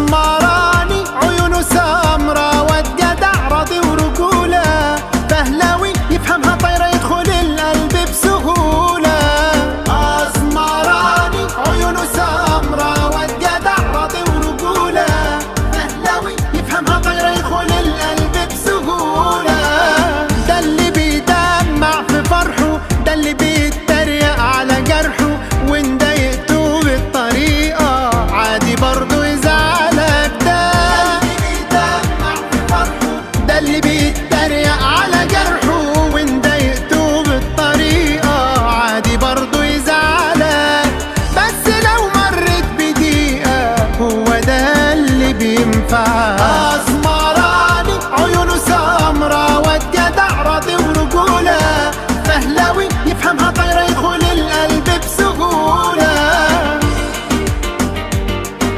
اسمراني عيونه سمرة واد جدع راضي ورجولة، فهلاوي يفهمها طايرة يدخل القلب بسهولة. اسمراني عيونه سمرة واد جدع راضي ورجولة، فهلاوي يفهمها طايرة يدخل القلب بسهولة. ده اللي بيدمع في فرحه، ده اللي بيتريق على جرحه، وان ضايقته بالطريقة عادي برضه يزعلك. ده اللي بيتريق على جرحه، وان ضايقته بالطريقة عادي برضه يزعلك. بس لو مرت بدقيقة هو ده اللي بينفعك.